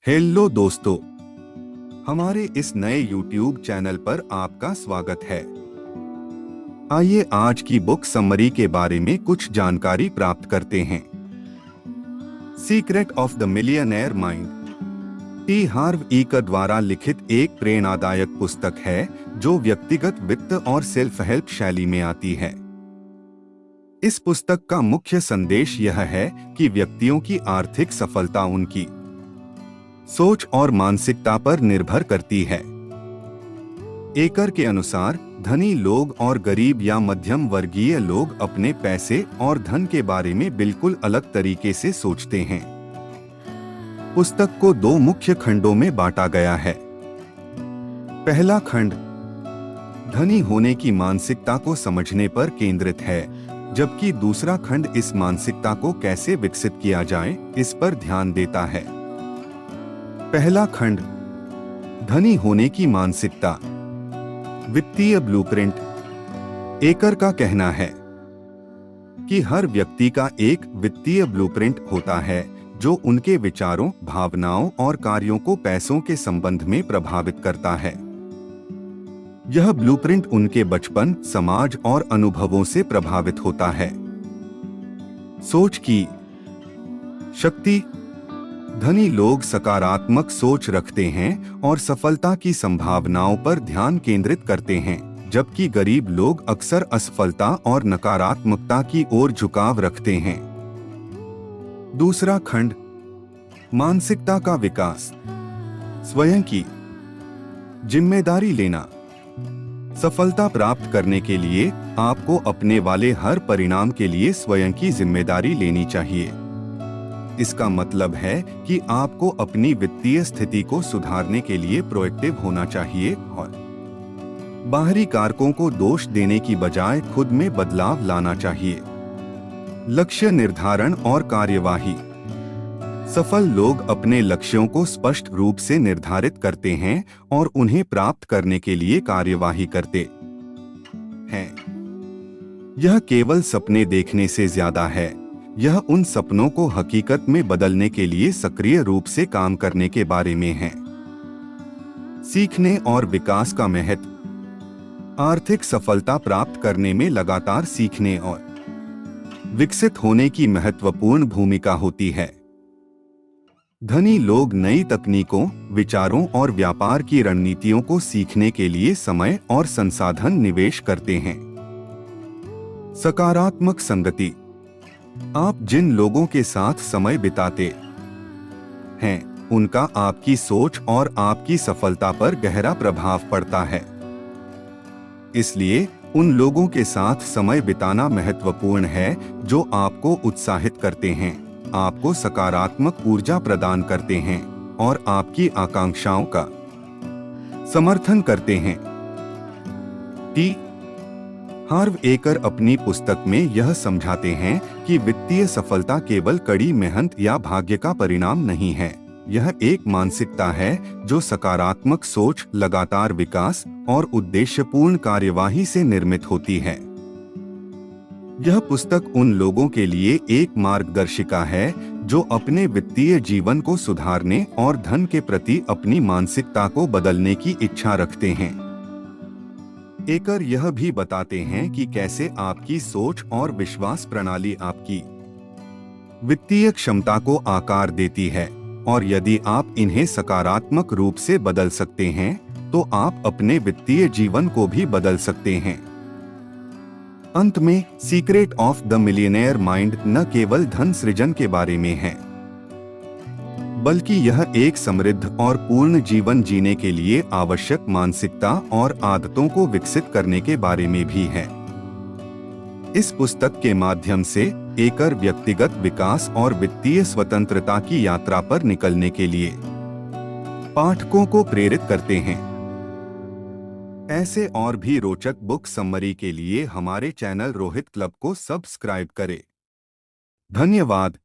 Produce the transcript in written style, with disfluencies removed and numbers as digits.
Hello दोस्तों, हमारे इस नए YouTube चैनल पर आपका स्वागत है। आइए आज की बुक समरी के बारे में कुछ जानकारी प्राप्त करते हैं। Secret of the millionaire mind T हार्व eager द्वारा लिखित एक प्रेरणादायक पुस्तक है जो व्यक्तिगत वित्त और सेल्फ हेल्प शैली में आती है। इस पुस्तक का मुख्य संदेश यह है कि व्यक्तियों की आर्थिक सफलता उनकी सोच और मानसिकता पर निर्भर करती है। एकर के अनुसार धनी लोग और गरीब या मध्यम वर्गीय लोग अपने पैसे और धन के बारे में बिल्कुल अलग तरीके से सोचते हैं। पुस्तक को दो मुख्य खंडों में बांटा गया है। पहला खंड धनी होने की मानसिकता को समझने पर केंद्रित है, जबकि दूसरा खंड इस मानसिकता को कैसे विकसित किया जाए इस पर ध्यान देता है। पहला खंड धनी होने की मानसिकता, वित्तीय ब्लूप्रिंट। एकर का कहना है कि हर व्यक्ति का एक वित्तीय ब्लूप्रिंट होता है जो उनके विचारों, भावनाओं और कार्यों को पैसों के संबंध में प्रभावित करता है। यह ब्लूप्रिंट उनके बचपन, समाज और अनुभवों से प्रभावित होता है। सोच की शक्ति। धनी लोग सकारात्मक सोच रखते हैं और सफलता की संभावनाओं पर ध्यान केंद्रित करते हैं, जबकि गरीब लोग अक्सर असफलता और नकारात्मकता की ओर झुकाव रखते हैं। दूसरा खंड मानसिकता का विकास। स्वयं की जिम्मेदारी लेना। सफलता प्राप्त करने के लिए आपको अपने वाले हर परिणाम के लिए स्वयं की जिम्मेदारी लेनी चाहिए। इसका मतलब है कि आपको अपनी वित्तीय स्थिति को सुधारने के लिए प्रोएक्टिव होना चाहिए और बाहरी कारकों को दोष देने की बजाय खुद में बदलाव लाना चाहिए। लक्ष्य निर्धारण और कार्यवाही। सफल लोग अपने लक्ष्यों को स्पष्ट रूप से निर्धारित करते हैं और उन्हें प्राप्त करने के लिए कार्यवाही करते हैं। यह केवल सपने देखने से ज्यादा है, यह उन सपनों को हकीकत में बदलने के लिए सक्रिय रूप से काम करने के बारे में है। सीखने और विकास का महत्व। आर्थिक सफलता प्राप्त करने में लगातार सीखने और विकसित होने की महत्वपूर्ण भूमिका होती है। धनी लोग नई तकनीकों, विचारों और व्यापार की रणनीतियों को सीखने के लिए समय और संसाधन निवेश करते हैं। सकारात्मक संगति। आप जिन लोगों के साथ समय बिताते हैं, उनका आपकी सोच और आपकी सफलता पर गहरा प्रभाव पड़ता है। इसलिए उन लोगों के साथ समय बिताना महत्वपूर्ण है जो आपको उत्साहित करते हैं, आपको सकारात्मक ऊर्जा प्रदान करते हैं और आपकी आकांक्षाओं का समर्थन करते हैं। टी हार्व एकर अपनी पुस्तक में यह समझाते हैं कि वित्तीय सफलता केवल कड़ी मेहनत या भाग्य का परिणाम नहीं है। यह एक मानसिकता है जो सकारात्मक सोच, लगातार विकास और उद्देश्यपूर्ण कार्यवाही से निर्मित होती है। यह पुस्तक उन लोगों के लिए एक मार्गदर्शिका है जो अपने वित्तीय जीवन को सुधारने और धन के प्रति अपनी मानसिकता को बदलने की इच्छा रखते हैं। एकर यह भी बताते हैं कि कैसे आपकी सोच और विश्वास प्रणाली आपकी वित्तीय क्षमता को आकार देती है, और यदि आप इन्हें सकारात्मक रूप से बदल सकते हैं तो आप अपने वित्तीय जीवन को भी बदल सकते हैं। अंत में secret of the millionaire mind न केवल धन सृजन के बारे में है, बल्कि यह एक समृद्ध और पूर्ण जीवन जीने के लिए आवश्यक मानसिकता और आदतों को विकसित करने के बारे में भी है। इस पुस्तक के माध्यम से एकर व्यक्तिगत विकास और वित्तीय स्वतंत्रता की यात्रा पर निकलने के लिए पाठकों को प्रेरित करते हैं। ऐसे और भी रोचक बुक समरी के लिए हमारे चैनल रोहित क्लब को सब्सक्राइब करें। धन्यवाद।